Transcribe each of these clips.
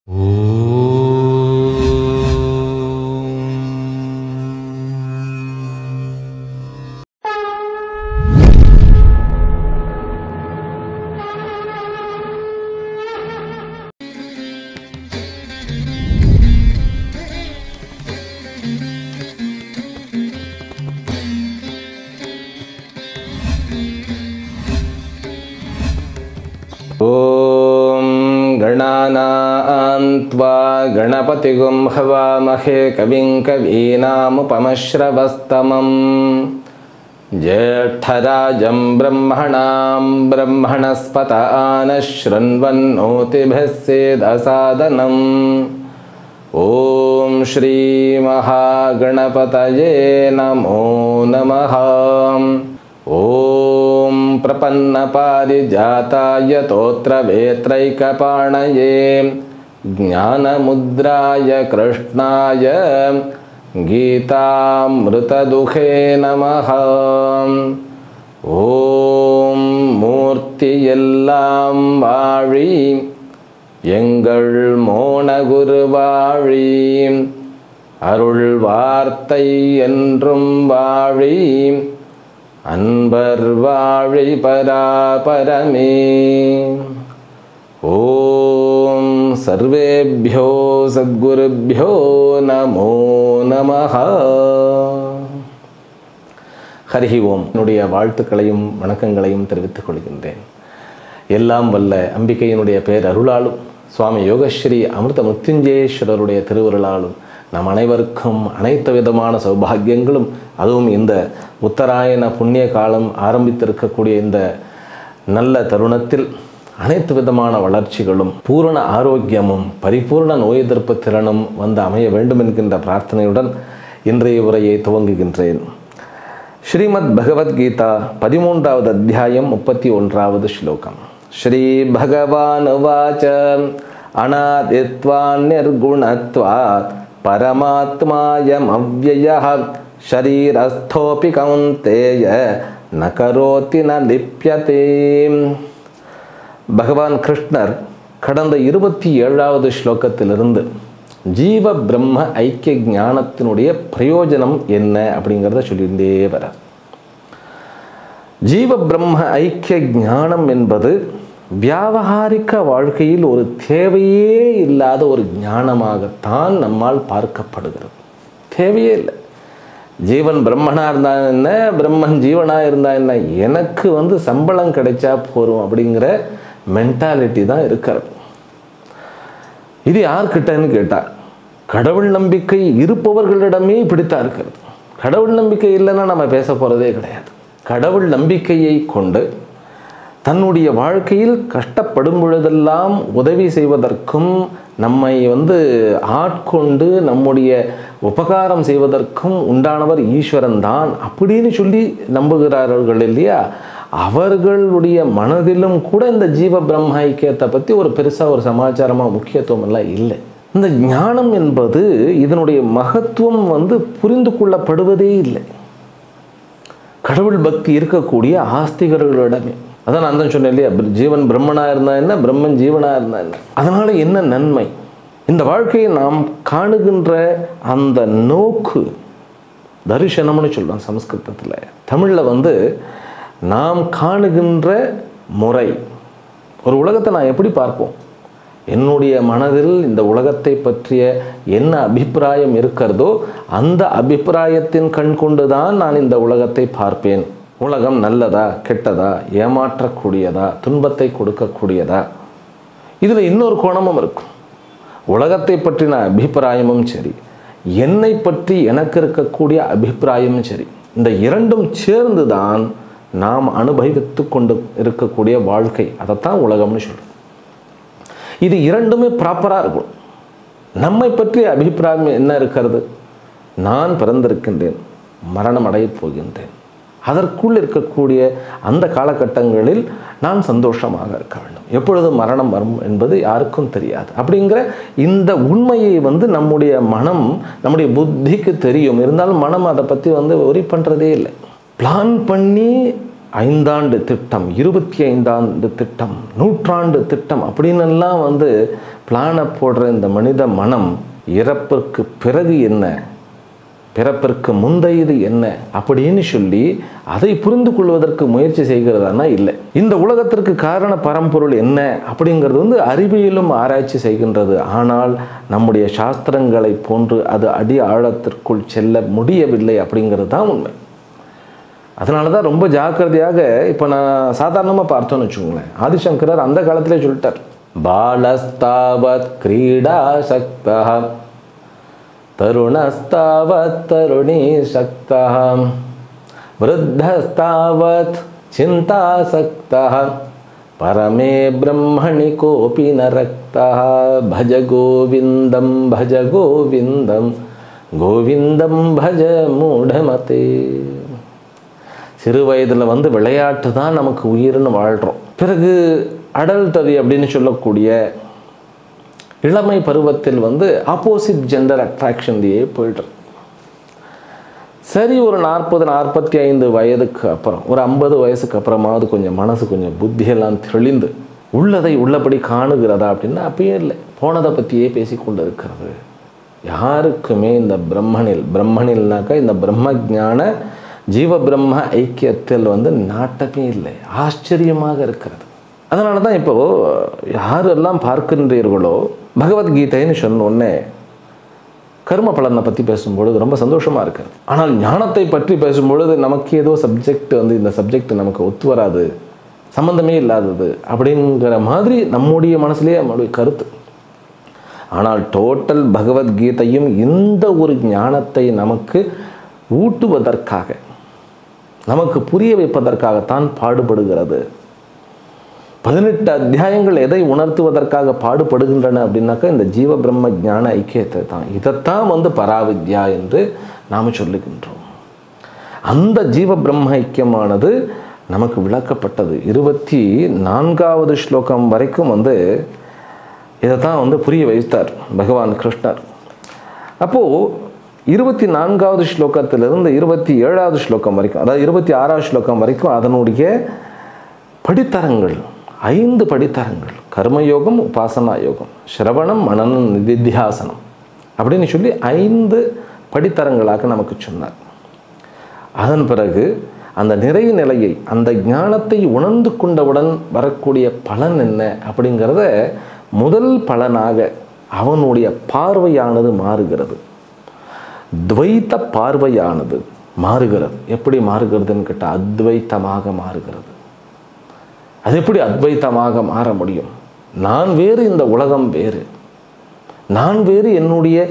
ஓம் கணாநான்த்வா கணபதிகும் ஹவாமஹே giving கவீனாமுபமஸ்ரவஸ்தமம் ஜேஷ்டராஜம் பிரம்மணாம் பிரம்மணஸ்பத ஆனஸ்ருண்வன்னோதிபிः சேதசாதனம். ஓம் ஸ்ரீ மகாகணபதயே நமோ நமः. ஓம் பிரபன்னபாரிஜாதாய தோத்ரவேத்ரைகபாணயே ஞானமுத்ராய கிருஷ்ணாய கீதாமிருததுகே நமः. ஓம் மூர்த்தியெல்லாம் வாழி எங்கள் மோனகுரு வாழி, அருள் வார்த்தை என்றும் வாழி, அன்பர் வாழி பராபரமே. ஓம் சர்வேப்யோ சத்குருப்யோ நமோ நமः. ஹரி ஓம். என்னுடைய வாழ்த்துக்களையும் வணக்கங்களையும் தெரிவித்துக் கொள்கின்றேன். எல்லாம் வல்ல அம்பிகையினுடைய பேர் அருளாலும் சுவாமி யோகஸ்ரீ அமிர்த மிருத்யுஞ்சயேஸ்வரருடைய திருவருளாலும் நம் அனைவருக்கும் அனைத்து விதமான சௌபாகியங்களும், அதுவும் இந்த உத்தராயண புண்ணிய காலம் ஆரம்பித்திருக்கக்கூடிய இந்த நல்ல தருணத்தில் அனைத்து விதமான வளர்ச்சிகளும் பூரண ஆரோக்கியமும் பரிபூர்ண நோய் எதிர்ப்பு திறனும் வந்து அமைய வேண்டும் என்கின்ற பிரார்த்தனையுடன் இன்றைய உரையை துவங்குகின்றேன். ஸ்ரீமத் பகவத்கீதா 13வது அத்தியாயம் 31வது ஸ்லோகம். ஸ்ரீ பகவான் உவாச அநாதித்வான் நிர்குணத்வாத் பரமாத்மாயம் அவ்யயः ஷரீரஸ்தோபி கௌந்தேய ந கரோதி ந லிப்யதே. பகவான் கிருஷ்ணர் கடந்த 27வது ஸ்லோகத்திலிருந்து ஜீவ பிரம்ம ஐக்கிய ஞானத்தினுடைய பிரயோஜனம் என்ன அப்படிங்கிறத சொல்லிகிட்டே வர. ஜீவ பிரம்ம ஐக்கிய ஞானம் என்பது வியாவகாரிக வாழ்க்கையில் ஒரு தேவையே இல்லாத ஒரு ஞானமாகத்தான் நம்மால் பார்க்கப்படுகிறது. தேவையே இல்லை. ஜீவன் பிரம்மனாக இருந்தா என்ன, பிரம்மன் ஜீவனாக இருந்தா என்ன, எனக்கு சம்பளம் கிடைச்சா போரும் அப்படிங்கிற மென்டாலிட்டி தான் இருக்கிறது. இது யார்கிட்டன்னு கேட்டால் கடவுள் நம்பிக்கை இருப்பவர்களிடமே இப்படித்தான் இருக்கிறது. கடவுள் நம்பிக்கை இல்லைன்னா நம்ம பேச போகிறதே கிடையாது. கடவுள் நம்பிக்கையை கொண்டு தன்னுடைய வாழ்க்கையில் கஷ்டப்படும் பொழுதெல்லாம் உதவி செய்வதற்கும் நம்மை ஆட்கொண்டு நம்முடைய உபகாரம் செய்வதற்கும் உண்டானவர் ஈஸ்வரன் தான் அப்படின்னு சொல்லி நம்புகிறார்கள் இல்லையா? அவர்களுடைய மனதிலும் கூட இந்த ஜீவ பிரம்ம ஐக்கியத்தை பற்றி ஒரு பெருசாக ஒரு சமாச்சாரமாக முக்கியத்துவம் எல்லாம் இல்லை. இந்த ஞானம் என்பது இதனுடைய மகத்துவம் புரிந்து கொள்ளப்படுவதே இல்லை. கடவுள் பக்தி இருக்கக்கூடிய ஆஸ்திகர்களிடமே. அதான் நான் தான் சொன்னேன் இல்லையா, ஜீவன் பிரம்மனாக இருந்தா என்ன, பிரம்மன் ஜீவனாக இருந்தா என்ன, அதனால என்ன நன்மை? இந்த வாழ்க்கையை நாம் காணுகின்ற அந்த நோக்கு தரிசனம்னு சொல்கிறோம் சமஸ்கிருதத்தில். தமிழில் நாம் காணுகின்ற முறை. ஒரு உலகத்தை நான் எப்படி பார்ப்போம்? என்னுடைய மனதில் இந்த உலகத்தை பற்றிய என்ன அபிப்பிராயம் இருக்கிறதோ அந்த அபிப்பிராயத்தின் கண் கொண்டு தான் நான் இந்த உலகத்தை பார்ப்பேன். உலகம் நல்லதா கெட்டதா, ஏமாற்றக்கூடியதா துன்பத்தை கொடுக்கக்கூடியதா, இதில் இன்னொரு கோணமும் இருக்கும். உலகத்தை பற்றின அபிப்பிராயமும் சரி, என்னை பற்றி எனக்கு இருக்கக்கூடிய அபிப்பிராயமும் சரி, இந்த இரண்டும் சேர்ந்து தான் நாம் அனுபவித்து கொண்டு இருக்கக்கூடிய வாழ்க்கை. அதைத்தான் உலகம்னு சொல்கிறோம். இது இரண்டுமே ப்ராப்பராக இருக்கும். நம்மை பற்றிய அபிப்பிராயம் என்ன இருக்கிறது? நான் பிறந்திருக்கின்றேன், மரணம் அடையப் போகின்றேன், அதற்குள் இருக்கக்கூடிய அந்த காலகட்டங்களில் நான் சந்தோஷமாக இருக்க வேண்டும், எப்பொழுது மரணம் வரும் என்பது யாருக்கும் தெரியாது அப்படிங்கிற இந்த உண்மையை நம்முடைய மனம், நம்முடைய புத்திக்கு தெரியும். இருந்தாலும் மனம் அதை பற்றி ஒரி பண்ணுறதே இல்லை. பிளான் பண்ணி 5 திட்டம், 25 திட்டம், 100 திட்டம் அப்படின்னெல்லாம் வந்து பிளானை போடுற இந்த மனித மனம் இறப்பிற்கு பிறகு என்ன, பிறப்பிற்கு முந்தையது என்ன அப்படின்னு சொல்லி அதை புரிந்து கொள்வதற்கு முயற்சி செய்கிறதானா இல்லை. இந்த உலகத்திற்கு காரண பரம்பொருள் என்ன அப்படிங்கிறது வந்து அறிவியலும் ஆராய்ச்சி செய்கின்றது. ஆனால் நம்முடைய சாஸ்திரங்களை போன்று அது அடி ஆழத்திற்குள் செல்ல முடியவில்லை அப்படிங்கிறது தான் உண்மை. அதனால தான் ரொம்ப ஜாக்கிரதையாக இப்போ நான் சாதாரணமாக பார்த்தோன்னு வச்சுக்கோங்களேன், ஆதிசங்கரர் அந்த காலத்திலே சொல்லிட்டார், பாலஸ்தாவத் கிரீடா சக்தா தருணஸ்தாவத் தருணி சக்தா விருத்தஸ்தாவத் சிந்தாசக்தா பரமே பிரம்மணி கோபி நரக்தா பஜ கோவிந்தம் பஜ கோவிந்தம் கோவிந்தம் பஜ மூடமதே. சிறு வயதில் வந்து விளையாட்டு தான் நமக்கு உயிர்னு வாழ்கிறோம். பிறகு அடல்டரி அப்படின்னு சொல்லக்கூடிய இளமை பருவத்தில் வந்து ஆப்போசிட் ஜெண்டர் அட்ராக்ஷன்லேயே போய்ட்ரு. சரி, ஒரு 40-45 வயதுக்கு அப்புறம், ஒரு 50 வயசுக்கு அப்புறமாவது கொஞ்சம் மனசு கொஞ்சம் புத்தியெல்லாம் தெளிந்து உள்ளதை உள்ளபடி காணுகிறதா அப்படின்னா அப்பயே இல்லை, போனதை பற்றியே பேசி கொண்டு இருக்கிறது. யாருக்குமே இந்த பிரம்மனில்னாக்கா இந்த பிரம்ம ஞான ஜீவ பிரம்ம ஐக்கியத்தில் வந்து நாட்டமே இல்லை. ஆச்சரியமாக இருக்கிறது. அதனால தான் இப்போது யாரெல்லாம் பார்க்கின்றீர்களோ பகவத்கீதைன்னு சொன்ன உடனே கர்ம பலனை பற்றி பேசும்பொழுது ரொம்ப சந்தோஷமாக இருக்குது. ஆனால் ஞானத்தை பற்றி பேசும்பொழுது நமக்கு ஏதோ சப்ஜெக்ட் வந்து இந்த சப்ஜெக்ட் நமக்கு ஒத்து வராது, சம்பந்தமே இல்லாதது அப்படிங்கிற மாதிரி நம்முடைய மனசுலேயே நம்மளுடைய கருத்து. ஆனால் டோட்டல் பகவத்கீதையும் இந்த ஒரு ஞானத்தை நமக்கு ஊட்டுவதற்காக, நமக்கு புரிய வைப்பதற்காகத்தான் பாடுபடுகிறது. 18 அத்தியாயங்கள் எதை உணர்த்துவதற்காக பாடுபடுகின்றன அப்படின்னாக்கா இந்த ஜீவ பிரம்ம ஞான ஐக்கியத்தை தான். இதைத்தான் வந்து பராவித்யா என்று நாம் சொல்லுகின்றோம். அந்த ஜீவ பிரம்ம ஐக்கியமானது நமக்கு விளக்கப்பட்டது. 24வது ஸ்லோகம் வரைக்கும் வந்து இதைத்தான் வந்து புரிய வைத்தார் பகவான் கிருஷ்ணர். அப்போது 24வது ஸ்லோகத்திலிருந்து 27வது ஸ்லோகம் வரைக்கும், அதாவது 26வது ஸ்லோகம் வரைக்கும் அதனுடைய படித்தரங்கள், 5 படித்தரங்கள், கர்மயோகம், உபாசனா யோகம், சிரவணம், மனனம், நிதித்தியாசனம் அப்படின்னு சொல்லி 5 படித்தரங்களாக நமக்கு சொன்னார். அதன் பிறகு அந்த நிறைய நிலையை, அந்த ஞானத்தை உணர்ந்து கொண்டவுடன் வரக்கூடிய பலன் என்ன அப்படிங்கிறத முதல் பலனாக அவனுடைய பார்வையானது மாறுகிறது. துவைத்த பார்வையானது மாறுகிறது. எப்படி மாறுகிறதுன்னு கேட்டால் அத்வைத்தமாக மாறுகிறது. அது எப்படி அத்வைத்தமாக மாற முடியும்? நான் வேறு, இந்த உலகம் வேறு, நான் வேறு, என்னுடைய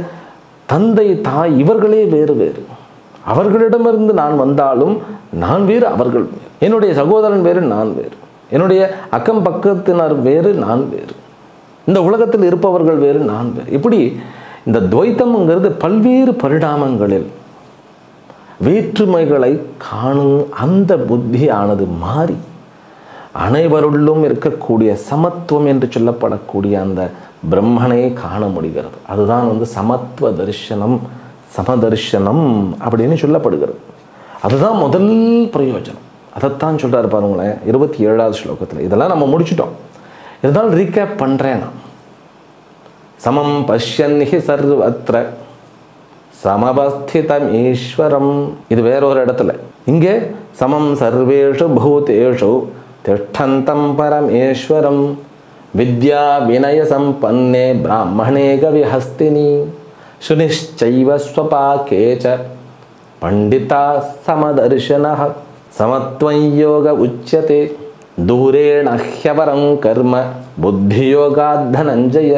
தந்தை தாய் இவர்களே வேறு வேறு, அவர்களிடமிருந்து நான் வந்தாலும் நான் வேறு, அவர்கள் வேறு, என்னுடைய சகோதரன் வேறு, நான் வேறு, என்னுடைய அக்கம் பக்கத்தினர் வேறு, நான் வேறு, இந்த உலகத்தில் இருப்பவர்கள் வேறு, நான் வேறு. இப்படி இந்த துவைத்தம்ங்கிறது பல்வேறு பரிணாமங்களில் வேற்றுமைகளை காணும் அந்த புத்தியானது மாறி அனைவருள்ளும் இருக்கக்கூடிய சமத்துவம் என்று சொல்லப்படக்கூடிய அந்த பிரம்மனை காண முடிகிறது. அதுதான் வந்து சமத்துவ தரிசனம், சமதர்சனம் அப்படின்னு சொல்லப்படுகிறது. அதுதான் முதல் பிரயோஜனம். அதைத்தான் சொல்கிறார் பாருங்களேன் 27வது ஸ்லோகத்தில். இதெல்லாம் நம்ம முடிச்சுட்டோம், இருந்தாலும் ரீகேப் பண்ணுறேன் நான். சமம் பஷ்யன்ஹி சர்வத்ர சமவஸ்திதம் ஈஸ்வரம். இது வேறொரு இடத்துல. இங்கே சமம் சர்வேஷு பூதேஷு திஷ்டந்தம் பரமேஸ்வரம் வித்யா வினய சம்பன்னே பிராமணே கவிஹஸ்தினி சுனிஷ்சைவ ஸ்வபாகேச பண்டிதா சமதர்சனः சமத்வம் யோக உச்யதே தூரேண ஹ்யவரம் கர்ம புத்தியோகாத் தனஞ்சய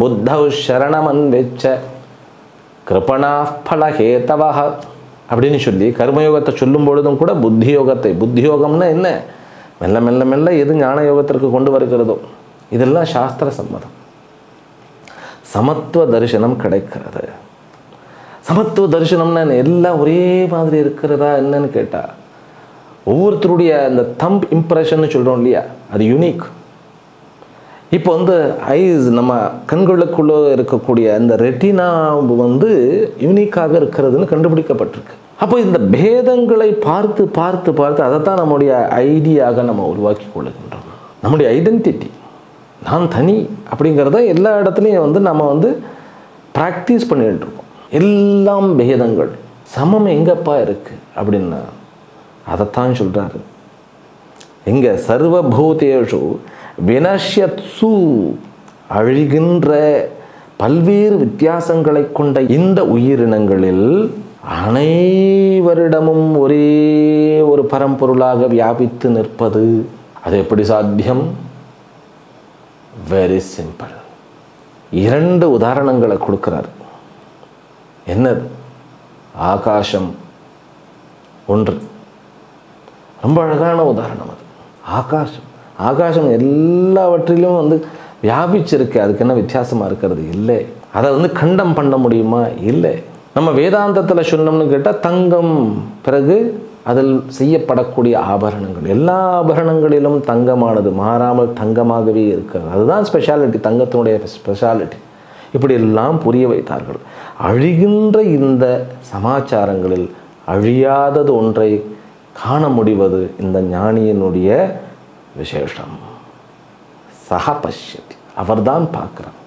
புத்தௌ சரணமன்வெச்ச கிருபணா ஃபலஹேதவஹ அப்படின்னு சொல்லி கர்மயோகத்தை சொல்லும் பொழுதும் கூட புத்தியோகத்தை, புத்தியோகம்னா என்ன, மெல்ல மெல்ல மெல்ல எது ஞான யோகத்திற்கு கொண்டு வருகிறதோ இதெல்லாம் சாஸ்திர சம்மதம். சமத்துவ தரிசனம் கிடைக்கிறது. சமத்துவ தரிசனம்னா எல்லாம் ஒரே மாதிரி இருக்கிறதா என்னன்னு கேட்டால், ஒவ்வொருத்தருடைய அந்த தம்ப் இம்ப்ரெஷன்னு சொல்கிறோம் இல்லையா, அது யூனிக். இப்போ வந்து ஐஸ், நம்ம கண்களுக்குள்ளே இருக்கக்கூடிய அந்த ரெட்டினா வந்து யூனிக்காக இருக்கிறதுன்னு கண்டுபிடிக்கப்பட்டிருக்கு. அப்போ இந்த பேதங்களை பார்த்து பார்த்து பார்த்து அதைத்தான் நம்முடைய ஐடியாக நம்ம உருவாக்கி கொள்ளுகின்றோம். நம்முடைய ஐடென்டிட்டி, நான் தனி அப்படிங்கிறத எல்லா இடத்துலையும் நம்ம ப்ராக்டிஸ் பண்ணிகிட்டு இருக்கோம். எல்லாம் பேதங்கள், சமம் எங்கப்பா இருக்குது அப்படின்னா அதைத்தான் சொல்கிறாரு. எங்கே சர்வபூதேஷு வினஷ்யத்சு, அழிகின்ற பல்வேறு வித்தியாசங்களை கொண்ட இந்த உயிரினங்களில் அனைவரிடமும் ஒரே ஒரு பரம்பொருளாக வியாபித்து நிற்பது, அது எப்படி சாத்தியம்? Very simple. 2 உதாரணங்களை கொடுக்கிறார். என்னது? ஆகாசம் ஒன்று, ரொம்ப அழகான உதாரணம் அது. ஆகாசம் எல்லாவற்றிலும் வியாபிச்சிருக்கு. அதுக்கு என்ன வித்தியாசமாக இருக்கிறது? இல்லை. அதை கண்டம் பண்ண முடியுமா? இல்லை. நம்ம வேதாந்தத்தில் சொன்னோம்னு கேட்டால் தங்கம், பிறகு அதில் செய்யப்படக்கூடிய ஆபரணங்கள், எல்லா ஆபரணங்களிலும் தங்கமானது மாறாமல் தங்கமாகவே இருக்கிறது. அதுதான் ஸ்பெஷாலிட்டி, தங்கத்தினுடைய ஸ்பெஷாலிட்டி. இப்படி எல்லாம் புரிய வைத்தார்கள். அழிகின்ற இந்த சமாச்சாரங்களில் அழியாதது ஒன்றை காண முடிவது இந்த ஞானியினுடைய விசேஷம். சஹ பஷ்யதி, அவர்தான் பார்க்குறார்.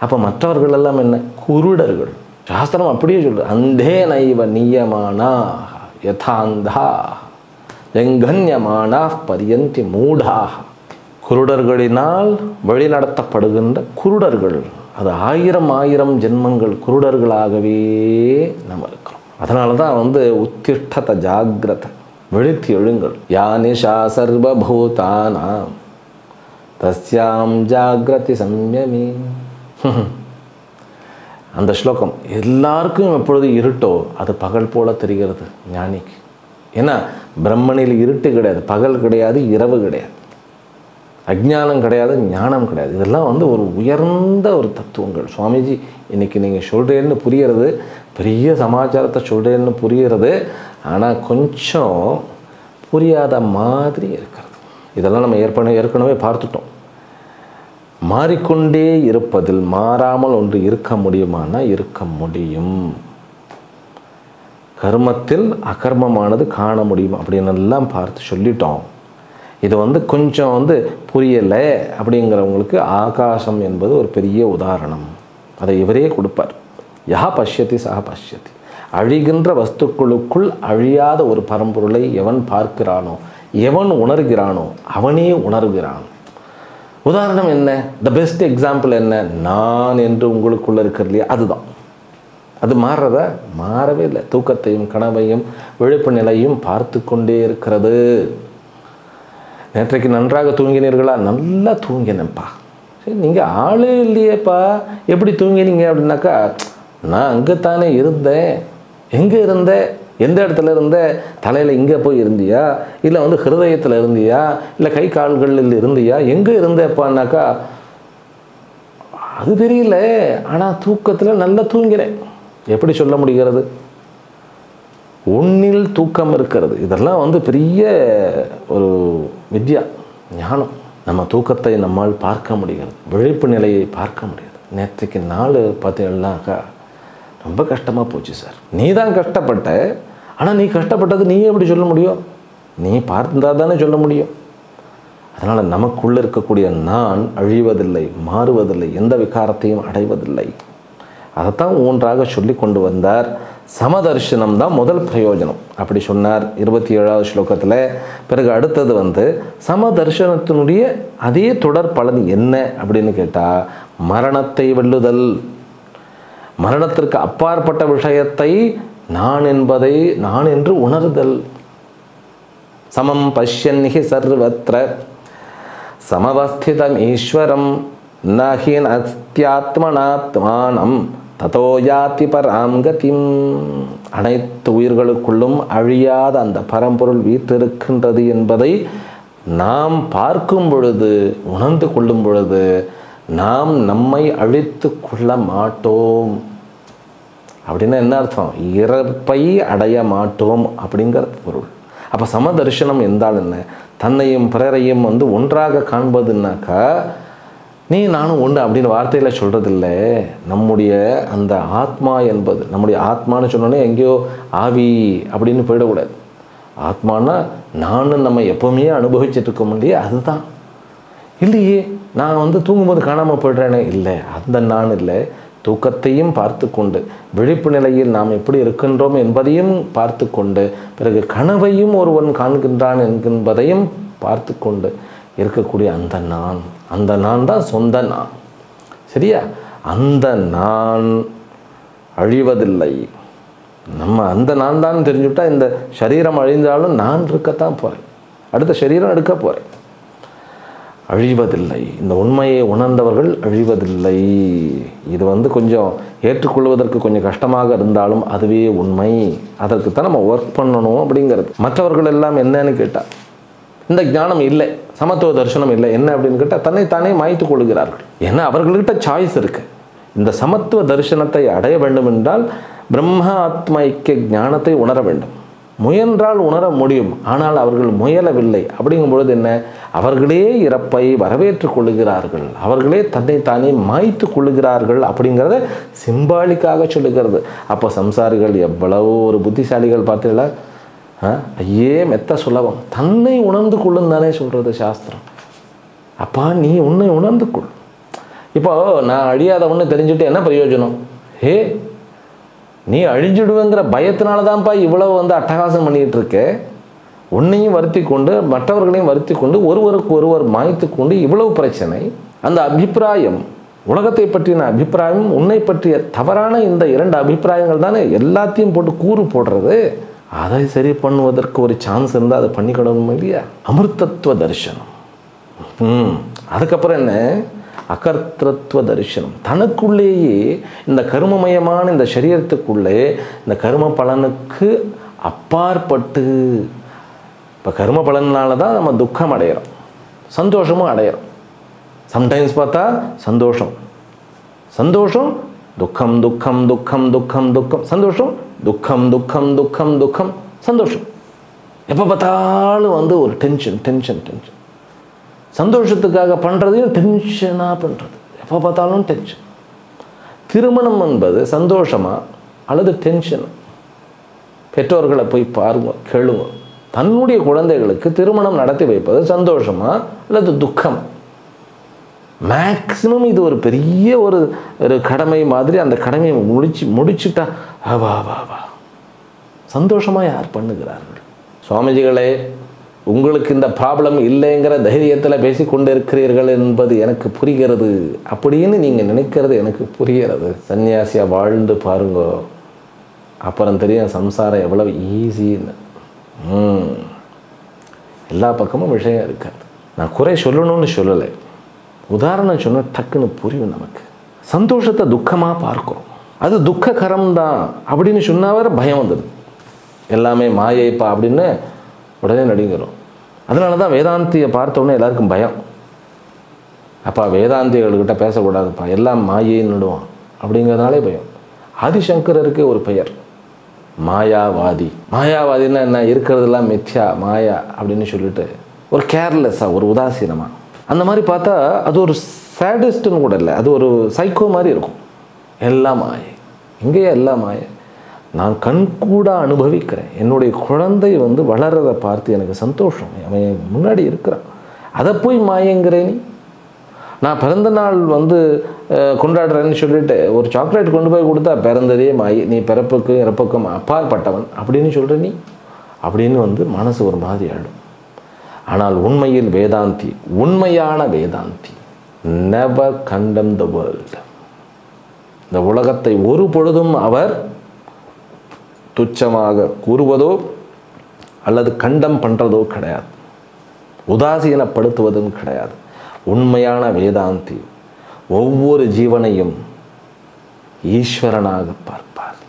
அப்போ மற்றவர்கள் எல்லாம் என்ன? குருடர்கள். சாஸ்திரம் அப்படியே சொல்லுது, அந்தே நைவ நியமானா யதாந்தா ஜங்கன்யமானா பரியந்தி மூடாக. குருடர்களினால் வழிநடத்தப்படுகின்ற குருடர்கள், அது 1000 ஜென்மங்கள் குருடர்களாகவே நம்ம இருக்கிறோம். அதனால தான் உத்திஷ்டத ஜாகிரத, விழித்து எழுங்கள். யானிஷா சர்வபூதானாம் தஸ்யாம் ஜாகிரதி சம்யமி. அந்த ஸ்லோகம் எல்லாருக்கும் எப்பொழுது இருட்டோ அது பகல் போல தெரிகிறது ஞானிக்கு. ஏன்னா பிரம்மனில் இருட்டு கிடையாது, பகல் கிடையாது, இரவு கிடையாது, அஜ்ஞானம் கிடையாது, ஞானம் கிடையாது. இதெல்லாம் ஒரு உயர்ந்த ஒரு தத்துவங்கள். சுவாமிஜி இன்னைக்கு நீங்கள் சொல்கிறேன்னு புரிகிறது, பெரிய சமாச்சாரத்தை சொல்கிறேன்னு புரிகிறது, ஆனால் கொஞ்சம் புரியாத மாதிரி இருக்கிறது. இதெல்லாம் நம்ம ஏற்கனவே பார்த்துட்டோம். மாறிக்கொண்டே இருப்பதில் மாறாமல் ஒன்று இருக்க முடியுமானா இருக்க முடியும். கர்மத்தில் அகர்மமானது காண முடியும் அப்படின்னு எல்லாம் பார்த்து சொல்லிட்டோம். இது கொஞ்சம் புரியலை அப்படிங்கிறவங்களுக்கு ஆகாசம் என்பது ஒரு பெரிய உதாரணம். அதை இவரே கொடுப்பார். யா பஷ்யதி சஹ பஷ்யதி. அழிகின்ற வஸ்துக்களுக்குள் அழியாத ஒரு பரம்பொருளை எவன் பார்க்கிறானோ, எவன் உணர்கிறானோ அவனே உணர்கிறான். உதாரணம் என்ன? த பெஸ்ட் எக்ஸாம்பிள் என்ன? நான் என்று உங்களுக்குள்ள இருக்கிறது இல்லையா, அதுதான். அது மாறுறதா? மாறவே இல்லை. தூக்கத்தையும் கனவையும் விழிப்பு நிலையும் பார்த்து கொண்டே இருக்கிறது. நேற்றைக்கு நன்றாக தூங்கினீர்களா? நல்லா தூங்கினேன்ப்பா. சரி, நீங்கள் ஆளே இல்லையேப்பா, எப்படி தூங்கினீங்க அப்படின்னாக்கா, நான் அங்கேத்தானே இருந்தேன். எங்கே இருந்தேன்? எந்த இடத்துல இருந்த? தலையில் இங்கே போய் இருந்தியா, இல்லை ஹிருதயத்தில் இருந்தியா, இல்லை கை கால்களில் இருந்தியா, எங்கே இருந்தேப்பான்னாக்கா அது தெரியல, ஆனால் தூக்கத்தில் நல்லா தூங்கிறேன். எப்படி சொல்ல முடிகிறது? ஒன்னில் தூக்கம் இருக்கிறது. இதெல்லாம் பெரிய ஒரு வித்யா, ஞானம். நம்ம தூக்கத்தை நம்மால் பார்க்க முடிகிறது, விழிப்பு நிலையை பார்க்க முடியாது. நேற்றுக்கு நாள் பார்த்தீங்கன்னாக்கா ரொம்ப கஷ்டமாக போச்சு சார். நீ தான் கஷ்டப்பட்ட, ஆனால் நீ கஷ்டப்பட்டது நீ எப்படி சொல்ல முடியும்? நீ பார்த்தா தானே சொல்ல முடியும். அதனால் நமக்குள்ளே இருக்கக்கூடிய நான் அழிவதில்லை, மாறுவதில்லை, எந்த விகாரத்தையும் அடைவதில்லை. அதைத்தான் ஒன்றாக சொல்லி கொண்டு வந்தார். சமதர்ஷனம் தான் முதல் பிரயோஜனம் அப்படி சொன்னார் 27வது ஸ்லோகத்தில். பிறகு அடுத்தது சமதர்ஷனத்தினுடைய அதே தொடர் பலன் என்ன அப்படின்னு கேட்டால், மரணத்தை வெல்லுதல். மரணத்திற்கு அப்பாற்பட்ட விஷயத்தை நான் என்பதை நான் என்று உணர்தல். சமம் பஷ்யன்ஹி சர்வத்ர சமவஸ்திதம் ஈஸ்வரம் நஹி அஸ்தியாத்மனாத்மானம் ததோ யாதி பராம் கதிம். அனைத்து உயிர்களுக்குள்ளும் அழியாத அந்த பரம்பொருள் வீற்றிருக்கின்றது என்பதை நாம் பார்க்கும் பொழுது, உணர்ந்து கொள்ளும் பொழுது நாம் நம்மை அழித்து கொள்ள மாட்டோம். அப்படின்னா என்ன அர்த்தம்? இறப்பை அடைய மாட்டோம் அப்படிங்கிற பொருள். அப்போ சமதர்ஷனம் என்றால் என்ன? தன்னையும் பிறரையும் ஒன்றாக காண்பதுன்னாக்கா நீ நானும் ஒன்று அப்படின்னு வார்த்தையில் சொல்கிறதில்ல. நம்முடைய அந்த ஆத்மா என்பது, நம்முடைய ஆத்மான்னு சொன்னோன்னே எங்கேயோ ஆவி அப்படின்னு போயிடக்கூடாது. ஆத்மானா நானும் நம்ம எப்போவுமே அனுபவிச்சுட்டு இருக்கோம் இல்லையே, அதுதான். இல்லையே நான் தூங்கும்போது காணாமல் போய்ட்றேனே, இல்லை, அந்த நான் இல்லை. தூக்கத்தையும் பார்த்து கொண்டு விழிப்பு நிலையில் நாம் எப்படி இருக்கின்றோம் என்பதையும் பார்த்து கொண்டு பிறகு கனவையும் ஒருவன் காண்கின்றான் என்பதையும் பார்த்து கொண்டு இருக்கக்கூடிய அந்த நான் தான் சொந்த நான். சரியா? அந்த நான் அழிவதில்லை. நம்ம அந்த நான் தான் தெரிஞ்சுட்டா இந்த சரீரம் அழிந்தாலும் நான் இருக்கத்தான் போகிறேன், அடுத்த சரீரம் எடுக்க போகிறேன். அழிவதில்லை. இந்த உண்மையை உணர்ந்தவர்கள் அழிவதில்லை. இது கொஞ்சம் ஏற்றுக்கொள்வதற்கு கொஞ்சம் கஷ்டமாக இருந்தாலும் அதுவே உண்மை. அதற்கு தான் நம்ம ஒர்க் பண்ணணும் அப்படிங்கிறது. மற்றவர்கள் எல்லாம் என்னன்னு கேட்டால் இந்த ஞானம் இல்லை, சமத்துவ தரிசனம் இல்லை, என்ன அப்படின்னு கேட்டால் தன்னைத்தானே மாய்த்து கொள்கிறார்கள். ஏன்னா அவர்கள்கிட்ட சாய்ஸ் இருக்குது. இந்த சமத்துவ தரிசனத்தை அடைய வேண்டும் என்றால் பிரம்ம ஆத்ம ஐக்கிய ஞானத்தை உணர வேண்டும். முயன்றால் உணர முடியும், ஆனால் அவர்கள் முயலவில்லை. அப்படிங்கும் பொழுது என்ன, அவர்களே இறப்பை வரவேற்றுக் கொள்ளுகிறார்கள், அவர்களே தன்னைத்தானே மாய்த்து கொள்ளுகிறார்கள் அப்படிங்கிறத சிம்பாலிக்காக சொல்லுகிறது. அப்போ சம்சாரிகள் எவ்வளவோ ஒரு புத்திசாலிகள் பார்த்தீங்களா? ஐயே மெத்த சுலபம், தன்னை உணர்ந்து கொள்ளுன்னு தானே சொல்கிறது சாஸ்திரம். அப்பா நீ உன்னை உணர்ந்து கொள். இப்போ நான் அழியாதவன்னு தெரிஞ்சுட்டு என்ன பிரயோஜனம்? நீ அழிஞ்சிடுவேங்கிற பயத்தினால தான்ப்பா இவ்வளவு அட்டகாசம் பண்ணிகிட்டு இருக்க. உன்னையும் வருத்தி கொண்டு மற்றவர்களையும் வருத்தி கொண்டு ஒருவருக்கு ஒருவர் மாய்த்து கொண்டு இவ்வளவு பிரச்சனை. அந்த அபிப்பிராயம், உலகத்தை பற்றின அபிப்பிராயம், உன்னை பற்றிய தவறான இந்த 2 அபிப்பிராயங்கள் தானே எல்லாத்தையும் போட்டு கூறு போடுறது. அதை சரி பண்ணுவதற்கு ஒரு சான்ஸ் இருந்தால் அதை பண்ணிக்கிடணும் இல்லையா? அமிர்தத்துவ தரிசனம். அதுக்கப்புறம் என்ன, அகர்த்தத்துவ தரிசனம். தனக்குள்ளேயே இந்த கர்மமயமான இந்த சரீரத்துக்குள்ளே இந்த கர்ம பலனுக்கு அப்பாற்பட்டு, இப்போ கர்ம பலனால தான் நம்ம துக்கம் அடைகிறோம், சந்தோஷமும் அடைகிறோம். சம்டைம்ஸ் பார்த்தா சந்தோஷம் துக்கம் துக்கம் துக்கம் துக்கம் துக்கம், சந்தோஷம் துக்கம் துக்கம் துக்கம் துக்கம் சந்தோஷம். எப்போ பார்த்தாலும் ஒரு டென்ஷன் டென்ஷன் டென்ஷன். சந்தோஷத்துக்காக பண்ணுறதையும் டென்ஷனாக பண்ணுறது, எப்போ பார்த்தாலும் டென்ஷன். திருமணம் என்பது சந்தோஷமா அல்லது டென்ஷன்? பெற்றோர்களை போய் பாருங்க, கேளுங்க. தன்னுடைய குழந்தைகளுக்கு திருமணம் நடத்தி வைப்பது சந்தோஷமா அல்லது துக்கம்? மேக்சிமம் இது ஒரு பெரிய ஒரு கடமை மாதிரி. அந்த கடமையை முடிச்சுட்டா வா வா வா, சந்தோஷமாக யார் பண்ணுகிறார்கள்? சுவாமிஜிகளே, உங்களுக்கு இந்த ப்ராப்ளம் இல்லைங்கிற தைரியத்தில் பேசிக்கொண்டு இருக்கிறீர்கள் என்பது எனக்கு புரிகிறது. அப்படின்னு நீங்கள் நினைக்கிறது எனக்கு புரிகிறது. சன்னியாசியாக வாழ்ந்து பாருங்க, அப்புறம் தெரியும் சம்சாரம் எவ்வளவு ஈஸின்னு. எல்லா பக்கமும் விஷயம் இருக்காது. நான் குறை சொல்லணும்னு சொல்லலை, உதாரணம் சொன்ன டக்குன்னு புரியும் நமக்கு. சந்தோஷத்தை துக்கமாக பார்க்கிறோம், அது துக்ககரம் தான் அப்படின்னு சொன்னால் வேறு பயம் வந்துடுது. எல்லாமே மாயைப்பா அப்படின்னு உடனே நடுங்கிறோம். அதனால தான் வேதாந்தியை பார்த்தோன்னே எல்லாருக்கும் பயம். அப்பா வேதாந்திகள்கிட்ட பேசக்கூடாதுப்பா, எல்லாம் மாயைன்னு நடுவான் அப்படிங்கிறதுனாலே பயம். ஆதிசங்கரருக்கு ஒரு பெயர் மாயாவாதி. மாயாவாதின்னா என்ன, இருக்கிறதெல்லாம் மித்யா மாயா அப்படின்னு சொல்லிட்டு ஒரு கேர்லெஸ்ஸாக, ஒரு உதாசீனமாக. அந்த மாதிரி பார்த்தா அது ஒரு சேடிஸ்ட்டுன்னு கூட இல்லை, அது ஒரு சைக்கோ மாதிரி இருக்கும். எல்லாம் மாயை, இங்கேயே எல்லாம் மாயை. நான் கண்கூட அனுபவிக்கிறேன். என்னுடைய குழந்தை வளர்றதை பார்த்து எனக்கு சந்தோஷம். அவன் முன்னாடி இருக்கிறான், அதை போய் மாயங்கிறேன் நீ. நான் பிறந்த நாள் கொண்டாடுறேன்னு சொல்லிட்டு ஒரு சாக்லேட் கொண்டு போய் கொடுத்தா பிறந்ததே மாயை, நீ பிறப்புக்கும் இறப்புக்கும் அப்பாற்பட்டவன் அப்படின்னு சொல்கிற நீ அப்படின்னு மனசு ஒரு மாதிரி ஆடும். ஆனால் உண்மையில் வேதாந்தி, உண்மையான வேதாந்தி never condemn the world. இந்த உலகத்தை ஒரு பொழுதும் அவர் துச்சமாக கூறுவதோ அல்லது கண்டம் பண்ணுறதோ கிடையாது, உதாசீனப்படுத்துவதும் கிடையாது. உண்மையான வேதாந்தி ஒவ்வொரு ஜீவனையும் ஈஸ்வரனாக பார்ப்பார்,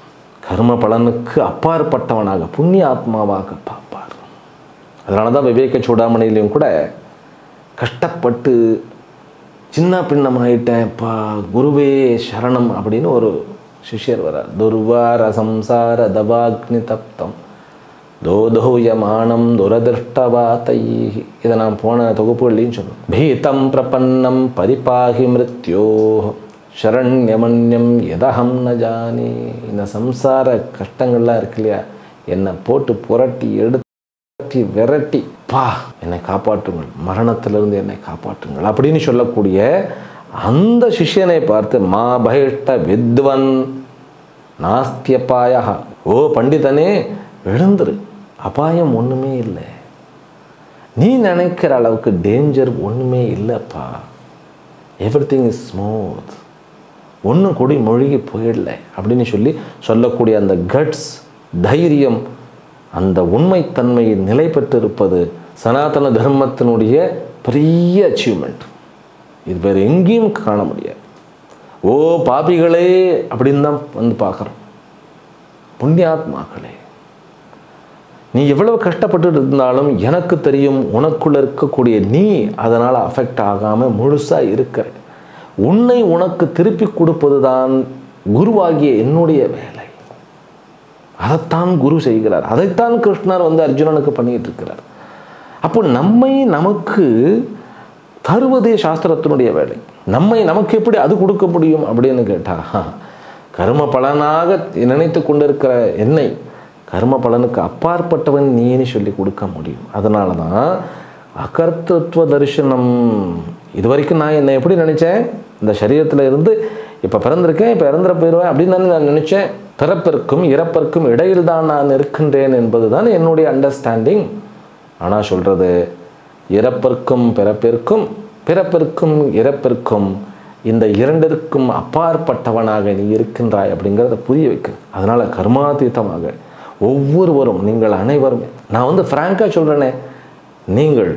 கர்ம பலனுக்கு அப்பாற்பட்டவனாக புண்ணிய ஆத்மாவாக பார்ப்பார். அதனால தான் விவேக சூடாமணிலையும் கூட கஷ்டப்பட்டு சின்ன பின்னமாயிட்டேன்ப்பா குருவே சரணம் அப்படின்னு ஒரு சிஷ்யர் வரார். துர்வார சம்சார தவாக்னி தப்தம் தோதோயமானம் துரதிருஷ்டவாத்தை. இதை நான் போன தொகுப்புகள்லையும் சொன்னேன். பீதம் பிரபன்னம் பரிபாகி மிருத்யோ சரண்யமன்யம் எதகம் ந ஜானி. இந்த சம்சார கஷ்டங்கள்லாம் இருக்கு இல்லையா, என்னை போட்டு புரட்டி எடுத்து விரட்டி என்னை காப்பாற்றுங்கள், மரணத்திலிருந்து என்னை காப்பாற்றுங்கள் அப்படின்னு சொல்லக்கூடிய அந்த சிஷ்யனை பார்த்து மா பகிஷ்ட வித்வன் நாஸ்தியபாயா. ஓ பண்டிதனே எழுந்துரு, அபாயம் ஒன்றுமே இல்லை, நீ நினைக்கிற அளவுக்கு டேஞ்சர் ஒன்றுமே இல்லைப்பா, எவ்ரிதிங் இஸ் ஸ்மூத், ஒன்றும் கூடி மொழிகி போயிடல அப்படின்னு சொல்லக்கூடிய அந்த கட்ஸ், தைரியம், அந்த உண்மைத்தன்மையில் நிலை பெற்றிருப்பது சனாதன தர்மத்தினுடைய பெரிய அச்சீவ்மெண்ட். இது வேறு எங்கேயும் காண முடியாது. ஓ பாபிகளே அப்படின்னு தான் வந்து பார்க்குறோம். புண்ணியாத்மாக்களே, நீ எவ்வளவு கஷ்டப்பட்டு இருந்தாலும் எனக்கு தெரியும் உனக்குள்ள இருக்கக்கூடிய நீ அதனால் அஃபெக்ட் ஆகாமல் முழுசாக இருக்கிற. உன்னை உனக்கு திருப்பி கொடுப்பது தான் குருவாகிய என்னுடைய வேலை. அதைத்தான் குரு செய்கிறார். அதைத்தான் கிருஷ்ணர் வந்து அர்ஜுனனுக்கு பண்ணிட்டு இருக்கிறார். அப்போ நம்மை நமக்கு தருவதே சாஸ்திரத்தினுடைய வேலை. நமக்கு எப்படி அது கொடுக்க முடியும் அப்படின்னு கேட்டால், கர்ம பலனாக நினைத்து கொண்டிருக்கிற என்னை கர்ம பலனுக்கு அப்பாற்பட்டவன் நீன்னு சொல்லி கொடுக்க முடியும். அதனால தான் அகர்த்தத்துவ தரிசனம். இது வரைக்கும் நான் என்னை எப்படி நினச்சேன், இந்த சரீரத்தில் இருந்து இப்போ பிறந்திருக்கேன், இப்போ இறந்துட போயிடுவேன் அப்படின்னு நான் நினச்சேன். பிறப்பிற்கும் இறப்பிற்கும் இடையில் தான் நான் இருக்கின்றேன் என்பது தான் என்னுடைய அண்டர்ஸ்டாண்டிங். ஆனால் சொல்கிறது, இறப்பிற்கும் பிறப்பிற்கும், பிறப்பிற்கும் இறப்பிற்கும், இந்த இரண்டிற்கும் அப்பாற்பட்டவனாக நீ இருக்கின்றாய் அப்படிங்கிறத புரிய வைக்க. அதனால் கர்மாதீதமாக ஒவ்வொருவரும், நீங்கள் அனைவரும், நான் வந்து ஃப்ராங்காக சொல்கிறேனே, நீங்கள்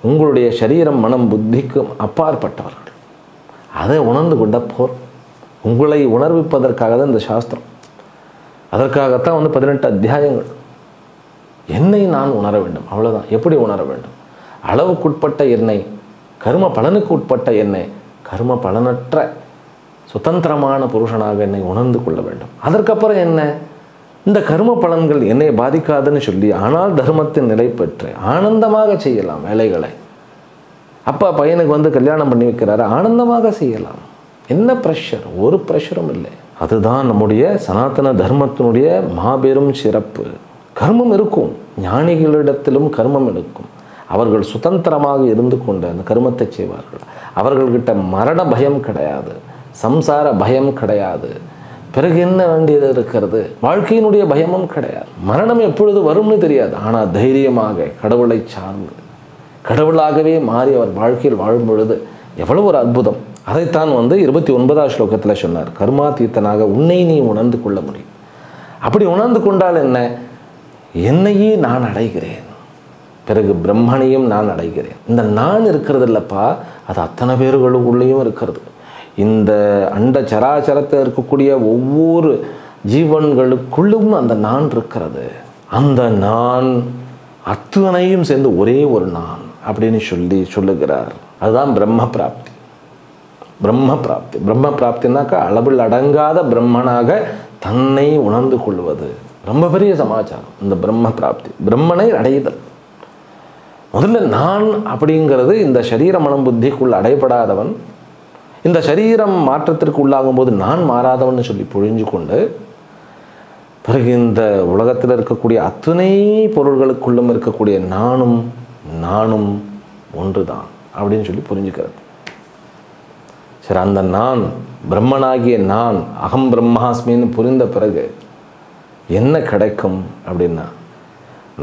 உங்களுடைய சரீரம் மனம் புத்திக்கும் அப்பாற்பட்டவர்கள். அதை உணர்ந்து கொண்ட போர். உங்களை உணர்விப்பதற்காக தான் இந்த சாஸ்திரம். அதற்காகத்தான் வந்து 18 அத்தியாயங்கள். என்னை நான் உணர வேண்டும், அவ்வளோதான். எப்படி உணர வேண்டும்? அளவுக்குட்பட்ட என்னை, கர்ம பலனுக்கு உட்பட்ட என்னை, கர்ம பலனற்ற சுதந்திரமான புருஷனாக என்னை உணர்ந்து கொள்ள வேண்டும். அதற்கப்புறம் என்ன, இந்த கர்ம பலன்கள் என்னை பாதிக்காதுன்னு சொல்லி, ஆனால் தர்மத்தின் நிலை பெற்று ஆனந்தமாக செய்யலாம் வேலைகளை. அப்பா பையனுக்கு வந்து கல்யாணம் பண்ணி வைக்கிறாரு, ஆனந்தமாக செய்யலாம். என்ன ப்ரெஷர்? ஒரு ப்ரெஷரும் இல்லை. அதுதான் நம்முடைய சனாதன தர்மத்தினுடைய மாபெரும் சிறப்பு. கர்மம் இருக்கும், ஞானிகளிடத்திலும் கர்மம் இருக்கும். அவர்கள் சுதந்திரமாக இருந்து கொண்டு அந்த கர்மத்தை செய்வார்கள். அவர்கள்கிட்ட மரண பயம் கிடையாது, சம்சார பயம் கிடையாது. பிறகு என்ன வேண்டியது இருக்கிறது? வாழ்க்கையினுடைய பயமும் கிடையாது. மரணம் எப்பொழுது வரும்னு தெரியாது. ஆனால் தைரியமாக கடவுளை சார்ந்து கடவுளாகவே மாறி அவர் வாழ்க்கையில் வாழும் பொழுது எவ்வளவு ஒரு அற்புதம். அதைத்தான் வந்து 29வது ஸ்லோகத்தில் சொன்னார். கர்மாதீத்தனாக உன்னை நீ உணர்ந்து கொள்ள முடியும். அப்படி உணர்ந்து கொண்டால் என்ன, என்னையே நான் அடைகிறேன், பிறகு பிரம்மனையும் நான் அடைகிறேன். இந்த நான் இருக்கிறது இல்லப்பா, அது அத்தனை பேர்களுக்குள்ளேயும் இருக்கிறது. இந்த அண்ட சராச்சரத்தில் இருக்கக்கூடிய ஒவ்வொரு ஜீவன்களுக்குள்ளும் அந்த நான் இருக்கிறது. அந்த நான் அத்தனையும் சேர்ந்து ஒரே ஒரு நான் அப்படின்னு சொல்லுகிறார். அதுதான் பிரம்ம பிராப்தி. பிரம்ம பிராப்தி, பிரம்ம பிராப்தினாக்கா அளவில் அடங்காத பிரம்மனாக தன்னை உணர்ந்து கொள்வது. ரொம்ப பெரிய சமாச்சாரம் இந்த பிரம்ம பிராப்தி, பிரம்மனை அடைதல். முதல்ல நான் அப்படிங்கிறது இந்த சரீர மனம் புத்திக்குள் அடைபடாதவன், இந்த சரீரம் மாற்றத்திற்கு உள்ளாகும் போது நான் மாறாதவன் சொல்லி புரிஞ்சு கொண்டு, பிறகு இந்த உலகத்தில் இருக்கக்கூடிய அத்தனை பொருள்களுக்குள்ளும் இருக்கக்கூடிய நானும் ஒன்று தான் அப்படின்னு சொல்லி புரிஞ்சுக்கிறது. சரி, அந்த நான் பிரம்மனாகிய நான் அகம் பிரம்மாஸ்மின்னு புரிந்த பிறகு என்ன கிடைக்கும் அப்படின்னா,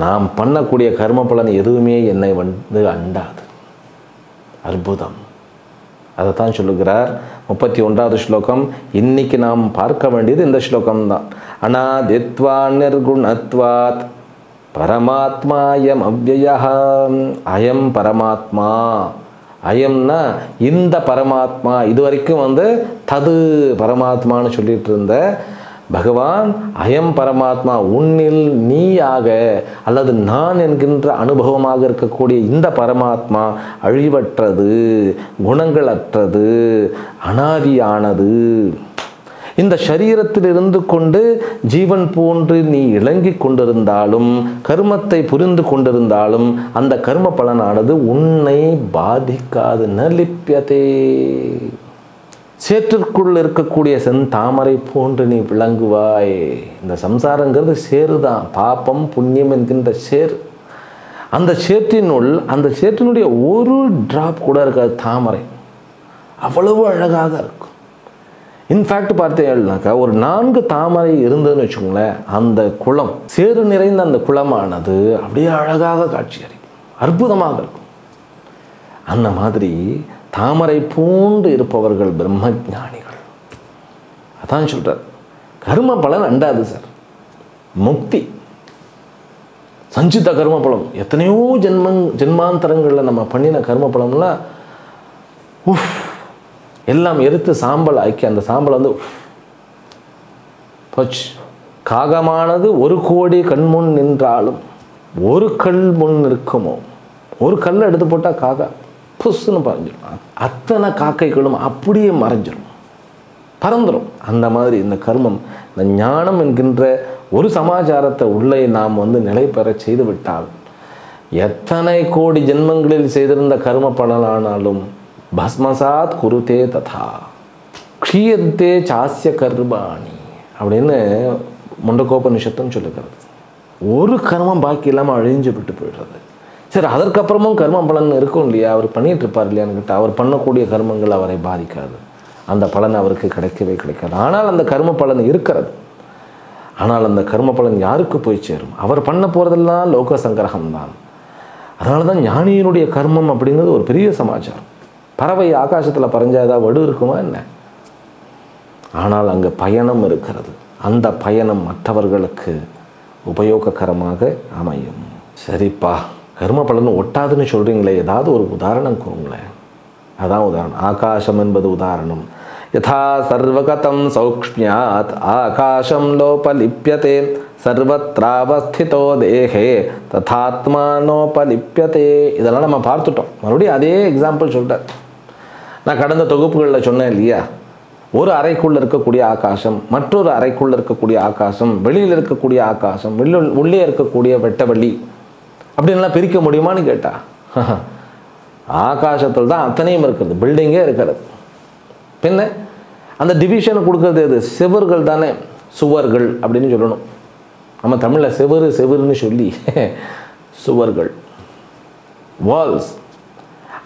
நாம் பண்ணக்கூடிய கர்ம பலன் எதுவுமே என்னை வந்து அண்டாது. அற்புதம். அதைத்தான் சொல்லுகிறார் 31வது ஸ்லோகம். இன்னைக்கு நாம் பார்க்க வேண்டியது இந்த ஸ்லோகம்தான். அநாதித்வா நிர்குணத்வாத் பரமாத்மாயம் அவ்யயः. அயம் பரமாத்மா. அயம்னா இந்த பரமாத்மா. இது வரைக்கும் வந்து தது பரமாத்மான்னு சொல்லிட்டு இருந்த பகவான் அயம் பரமாத்மா, உன்னில் நீயாக அல்லது நான் என்கின்ற அனுபவமாக இருக்கக்கூடிய இந்த பரமாத்மா அழிவற்றது, குணங்கள் அற்றது, அனாதியானது. இந்த சரீரத்தில் இருந்து கொண்டு ஜீவன் போன்று நீ இளங்கி கொண்டிருந்தாலும், கர்மத்தை புரிந்து கொண்டிருந்தாலும், அந்த கர்ம பலனானது உன்னை பாதிக்காது. நலிப்பியதே. சேற்றிற்குள் இருக்கக்கூடிய செந்தாமரை போன்று நீ விளங்குவாய். இந்த சம்சாரங்கிறது சேரு தான், பாப்பம் புண்ணியம் என்கின்ற சேர். அந்த சேற்றினுள், அந்த சேற்றினுடைய ஒரு டிராப் கூட இருக்காது தாமரை. அவ்வளவு அழகாக இருக்கும். இன்ஃபேக்ட் பார்த்தீங்கன்னாக்கா ஒரு 4 தாமரை இருந்ததுன்னு வச்சுக்கோங்களேன், அந்த குளம், சேறு நிறைந்த அந்த குளமானது அப்படியே அழகாக காட்சி அளிக்கும், அற்புதமாக இருக்கும். அந்த மாதிரி தாமரை போன்று இருப்பவர்கள் பிரம்ம ஞானிகள். அதான் சொல்றார், கர்ம பலன் அண்டாது சார், முக்தி. சஞ்சித கர்ம பலம், எத்தனையோ ஜென்மாந்தரங்களில் நம்ம பண்ணின கர்ம பலம்லாம் எல்லாம் எரித்து சாம்பல் ஆக்கி, அந்த சாம்பல் வந்து போச்சு. காகமானது 1 கோடி கண்முன் நின்றாலும் ஒரு கல் முன் இருக்குமோ, ஒரு கல்லை எடுத்து போட்டால் காக்கா புஷ்ன்னு பறஞ்சிடும். அத்தனை காக்கைகளும் அப்படியே மறைஞ்சிடும், பறந்துடும். அந்த மாதிரி இந்த கர்மம், இந்த ஞானம் என்கின்ற ஒரு சமாச்சாரத்தை உள்ளே நாம் நிலை பெற செய்து விட்டால், எத்தனை கோடி ஜென்மங்களில் செய்திருந்த கர்ம பலனானாலும் பஸ்மசாத் குருதே ததா க்ஷீயத்தே சாஸ்ய கர்மாணி அப்படின்னு முண்டகோபனிஷத்தும் சொல்லுகிறது. ஒரு கர்மம் பாக்கி இல்லாமல் அழிஞ்சு விட்டு போயிடுறது. சரி, அதற்கப்புறமும் கர்ம பலன் இருக்கும் இல்லையா, அவர் பண்ணிட்டு இருப்பார் இல்லையான்னு கேட்டால், அவர் பண்ணக்கூடிய கர்மங்கள் அவரை பாதிக்காது, அந்த பலன் அவருக்கு கிடைக்கவே கிடைக்காது. ஆனால் அந்த கர்ம பலன் இருக்கிறது. ஆனால் அந்த கர்ம பலன் யாருக்கு போய் சேரும்? அவர் பண்ண போகிறதெல்லாம் லோக சங்கிரகம் தான். அதனால தான் ஞானியினுடைய கர்மம் அப்படிங்கிறது ஒரு பெரிய சமாச்சாரம். பறவை ஆகாசத்தில் பறஞ்சா ஏதாவது வடு இருக்குமா என்ன? ஆனால் அங்கே பயணம் இருக்கிறது. அந்த பயணம் மற்றவர்களுக்கு உபயோககரமாக அமையும். சரிப்பா, கர்ம பலன் ஒட்டாதுன்னு சொல்கிறீங்களே, ஏதாவது ஒரு உதாரணம் கூறுங்களேன். அதான் உதாரணம். ஆகாசம் என்பது உதாரணம். யதா சர்வகதம் சௌக்ஷ்மியாத் ஆகாசம் லோபலிப்யதே சர்வத்ராவஸ்திதோ தேஹே ததாத்மானோபலிப்யதே. இதெல்லாம் நம்ம பார்த்துட்டோம். மறுபடியும் அதே எக்ஸாம்பிள் சொல்கிறேன். நான் கடந்த தொகுப்புகளில் சொன்னேன் இல்லையா, ஒரு அறைக்குள்ளே இருக்கக்கூடிய ஆகாசம், மற்றொரு அறைக்குள்ளே இருக்கக்கூடிய ஆகாசம், வெளியில் இருக்கக்கூடிய ஆகாசம், உள்ளே இருக்கக்கூடிய வெட்டவெளி அப்படின்லாம் பிரிக்க முடியுமான்னு கேட்டா, ஆகாசத்தில் தான் அத்தனையும் இருக்கிறது, பில்டிங்கே இருக்கிறது. பின்ன அந்த டிவிஷனை கொடுக்கறது எது? செவர்கள் தானே, சுவர்கள் அப்படின்னு சொல்லணும். நம்ம தமிழில் செவருன்னு சொல்லி சுவர்கள், வால்ஸ்.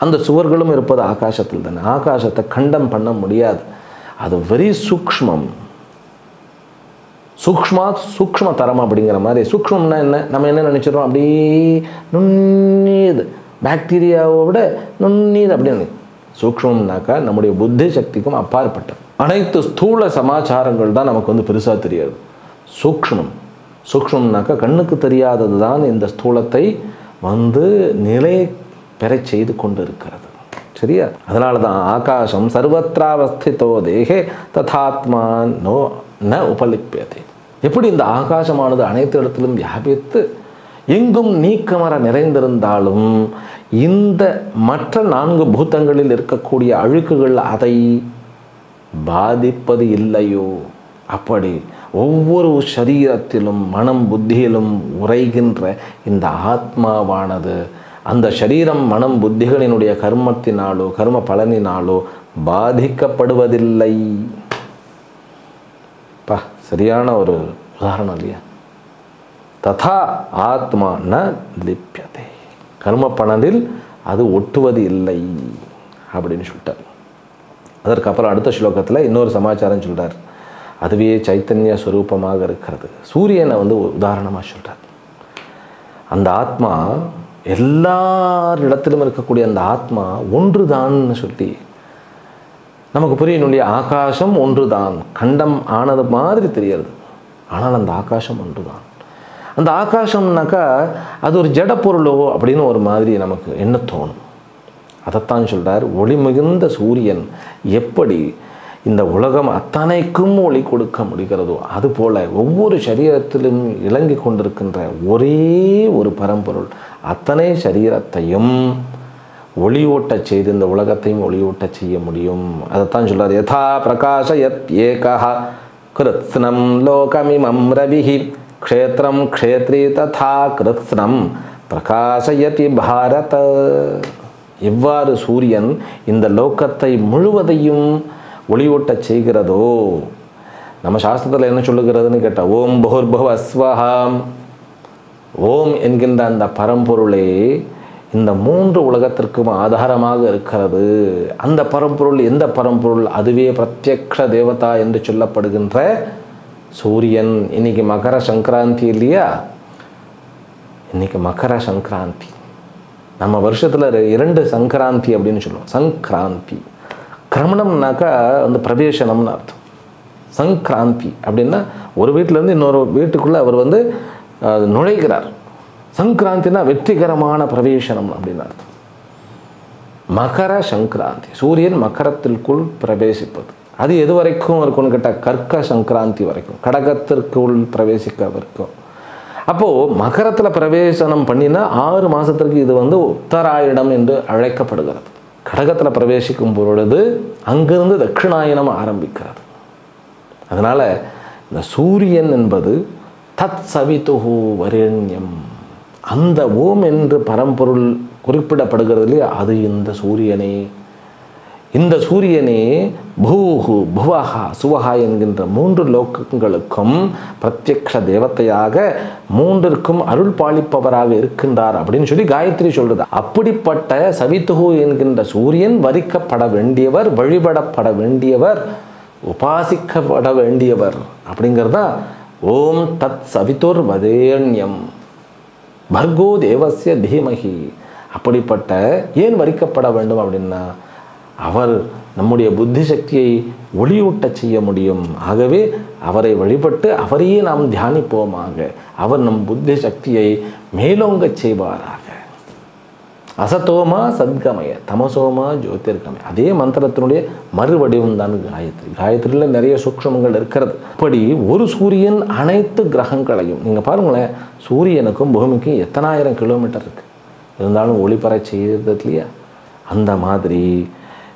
அந்த சுவர்களும் இருப்பது ஆகாசத்தில் தானே. ஆகாசத்தை கண்டம் பண்ண முடியாது, அது வெரி சூக்ஷ்மம். சூக்ஷ்ம தரம் அப்படிங்கிற மாதிரி. சூக்ஷ்மம்னா என்ன? நம்ம என்ன நினச்சிடறோம், அப்படியே நுண்ணீது, பாக்டீரியாவை விட நுண்ணீது அப்படின்னு. சூக்ஷ்மம்னாக்கா நம்முடைய புத்தி சக்திக்கும் அப்பாற்பட்டது. அனைத்து ஸ்தூல சமாச்சாரங்கள் தான் நமக்கு பெருசாக தெரியாது. சூக்ஷ்மம்னாக்கா கண்ணுக்கு தெரியாதது தான் இந்த ஸ்தூலத்தை நிலை பெற செய்து கொண்டு இருக்கிறது. சரியா? அதனால தான் ஆகாசம் சர்வத்ராவஸ்திதோ தேஹே ததாத்மா ந உபலிப்யதே. எப்படி இந்த ஆகாசமானது அனைத்து இடத்திலும் வியாபித்து எங்கும் நீக்கமர நிறைந்திருந்தாலும் இந்த மற்ற 4 பூதங்களில் இருக்கக்கூடிய அழுக்குகள் அதை பாதிப்பது இல்லையோ, அப்படி ஒவ்வொரு சரீரத்திலும் மனம் புத்தியிலும் உரைகின்ற இந்த ஆத்மாவானது அந்த சரீரம் மனம் புத்திகளினுடைய கர்மத்தினாலோ கர்ம பலனினாலோ பாதிக்கப்படுவதில்லை. சரியான ஒரு உதாரணம் இல்லையா? ததா ஆத்மா ந லிப்யதே, கர்ம பலனில் அது ஒட்டுவது இல்லை அப்படின்னு சொல்லிட்டார். அதற்கப்புறம் அடுத்த ஸ்லோகத்தில் இன்னொரு சமாச்சாரம் சொல்கிறார். அதுவே சைத்தன்ய ஸ்வரூபமாக இருக்கிறது. சூரியனை உதாரணமாக சொல்கிறார். அந்த ஆத்மா எல்லாரிடத்திலும் இருக்கக்கூடிய அந்த ஆத்மா ஒன்று தான்னு சொல்லி நமக்கு புரியணுடைய. ஆகாசம் ஒன்று தான், கண்டம் ஆனது மாதிரி தெரியாது, ஆனால் அந்த ஆகாசம் ஒன்று தான். அந்த ஆகாசம்னாக்கா அது ஒரு ஜட பொருளோ அப்படின்னு ஒரு மாதிரி நமக்கு என்ன தோணும். அதைத்தான் சொல்கிறார். ஒளி மிகுந்த சூரியன் எப்படி இந்த உலகம் அத்தனைக்கும் ஒளி கொடுக்க முடிகிறதோ அதுபோல் ஒவ்வொரு சரீரத்திலும் இலங்கி கொண்டிருக்கின்ற ஒரே ஒரு பரம்பொருள் அத்தனை சரீரத்தையும் ஒளியூட்டச் செய்து இந்த உலகத்தையும் ஒளியூட்டச் செய்ய முடியும். அதைத்தான் சொல்றார். யதா பிரகாசயத் ஏகஹ கிருத்ஸ்னம் லோகமிமம் ரவிஹி க்ஷேத்ரம் க்ஷேத்ரி ததா கிருத்ஸ்னம் பிரகாசயதி பாரத. எவ்வாறு சூரியன் இந்த லோகத்தை முழுவதையும் ஒளியூட்டச் செய்கிறதோ, நம்ம சாஸ்திரத்தில் என்ன சொல்லுகிறதுன்னு கேட்டால், ஓம் புர்புவ ஸ்வஹாம், ஓம் என்கின்ற அந்த பரம்பொருளே இந்த 3 உலகத்திற்கும் ஆதாரமாக இருக்கிறது. அந்த பரம்பொருள் எந்த பரம்பொருள்? அதுவே பிரத்யக்ஷ தேவதா என்று சொல்லப்படுகின்ற சூரியன். இன்னைக்கு மகர சங்கராந்தி இல்லையா? இன்னைக்கு மகர சங்கராந்தி. நம்ம வருஷத்தில் 2 சங்கராந்தி அப்படின்னு சொல்லுவோம். சங்கராந்தி, கிரமணம்னாக்கா வந்து பிரவேசனம்னு அர்த்தம். சங்கராந்தி அப்படின்னா ஒரு வீட்டிலேருந்து இன்னொரு வீட்டுக்குள்ளே அவர் வந்து நுழைகிறார். சங்கராந்தினா வெற்றிகரமான பிரவேசனம் அப்படின்னு அர்த்தம். மகர சங்கராந்தி, சூரியன் மகரத்திற்குள் பிரவேசிப்பது. அது எது வரைக்கும் இருக்கும்னு கேட்டால் கர்க்க சங்கராந்தி வரைக்கும், கடகத்திற்குள் பிரவேசிக்க வரைக்கும். அப்போது மகரத்தில் பிரவேசனம் பண்ணினா 6 மாதத்திற்கு இது வந்து உத்தராயணம் என்று அழைக்கப்படுகிறது. கடகத்தில் பிரவேசிக்கும் பொழுது அங்கிருந்து தட்சிணாயனம் ஆரம்பிக்கிறது. அதனால் இந்த சூரியன் என்பது தத் சவிதுஹு வரேண்யம், அந்த ஓம் என்று பரம்பொருள் குறிப்பிடப்படுகிறது இல்லையா, அது இந்த சூரியனே. இந்த சூரியனே பூஹு புவஹா சுவஹா என்கின்ற 3 லோகங்களுக்கும் பிரத்யக்ஷ தேவத்தையாக 3ற்கும் அருள் பாலிப்பவராக இருக்கின்றார் அப்படின்னு சொல்லி காயத்ரி சொல்றது. அப்படிப்பட்ட சவிதுஹு என்கின்ற சூரியன் வரிக்கப்பட வேண்டியவர், வழிபடப்பட வேண்டியவர், உபாசிக்கப்பட வேண்டியவர். அப்படிங்கிறது தான் ஓம் தத் சவிதுர் வதேண்யம் பர்கோ தேவஸ்ய தீமஹி. அப்படிப்பட்ட ஏன் வரிக்கப்பட வேண்டும் அப்படின்னா, அவர் நம்முடைய புத்தி சக்தியை ஒளியூட்ட செய்ய முடியும். ஆகவே அவரை வழிபட்டு அவரையே நாம் தியானிப்போமாக. அவர் நம் புத்தி சக்தியை மேலோங்க செய்வாராக. அசதோமா சத்கமய தமசோமா ஜோதிர்கமய. அதே மந்திரத்தினுடைய மறுவடிவம் தான் காயத்ரி. காயத்ரியில் நிறைய சூக்ஷ்மங்கள் இருக்கிறது. அப்படி ஒரு சூரியன் அனைத்து கிரகங்களையும், நீங்கள் பாருங்களேன், சூரியனுக்கும் பூமிக்கும் எத்தனாயிரம் கிலோமீட்டர் இருக்குது, இருந்தாலும் ஒளிபர செய்கிறது இல்லையா? அந்த மாதிரி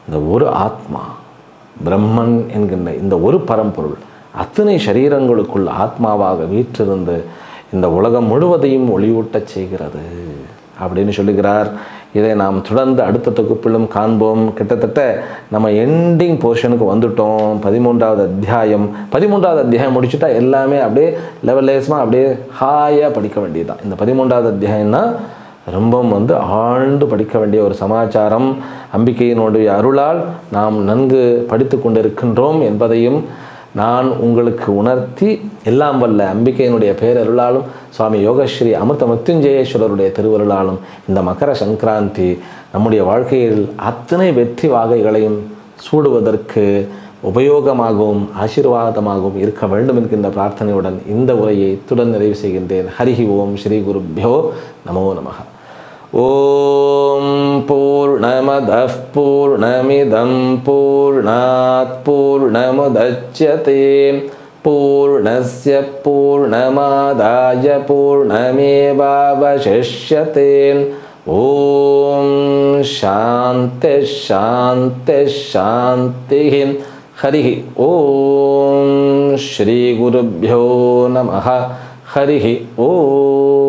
இந்த ஒரு ஆத்மா பிரம்மன் என்கின்ற இந்த ஒரு பரம்பொருள் அத்தனை சரீரங்களுக்குள் ஆத்மாவாக வீற்றிருந்து இந்த உலகம் முழுவதையும் ஒளியூட்டச் செய்கிறது அப்படின்னு சொல்லுகிறார். இதை நாம் தொடர்ந்து அடுத்த தொகுப்பிலும் காண்போம். கிட்டத்தட்ட நம்ம எண்டிங் போர்ஷனுக்கு வந்துட்டோம். 13வது அத்தியாயம். 13வது அத்தியாயம் முடிச்சுட்டா எல்லாமே அப்படியே லெவல்லேஸ்மாக அப்படியே ஹாயாக படிக்க வேண்டியதுதான். இந்த 13வது அத்தியாயம்னா ரொம்பவும் வந்து ஆழ்ந்து படிக்க வேண்டிய ஒரு சமாச்சாரம். அம்பிகையினுடைய அருளால் நாம் நன்கு படித்து கொண்டிருக்கின்றோம் என்பதையும் நான் உங்களுக்கு உணர்த்தி, எல்லாம் வல்ல அம்பிகையினுடைய பேரருளாலும் சுவாமி யோகஸ்ரீ அமிர்த மிருத்யுஞ்சயேஸ்வரருடைய திருவருளாலும் இந்த மகர சங்கராந்தி நம்முடைய வாழ்க்கையில் அத்தனை வெற்றி வாகைகளையும் சூடுவதற்கு உபயோகமாகவும் ஆசீர்வாதமாகவும் இருக்க வேண்டும் என்கின்ற பிரார்த்தனையுடன் இந்த உரையை இத்துடன் நிறைவு செய்கின்றேன். ஹரிஹி ஓம் ஸ்ரீ குருப்யோ நமோ நமஹ. ஓம் பூர்ணமதః பூர்ணமிதம் பூர்ணாத் பூர்ணமுதச்யதே பூர்ணஸ்ய பூர்ணமாதாய பூர்ணமேவாவசிஷ்யதே. ஓம் சாந்தி சாந்தி சாந்தி. ஹரிஹி ஓம் ஸ்ரீ குருப்யோ நமஹ. ஹரிஹி ஓம்.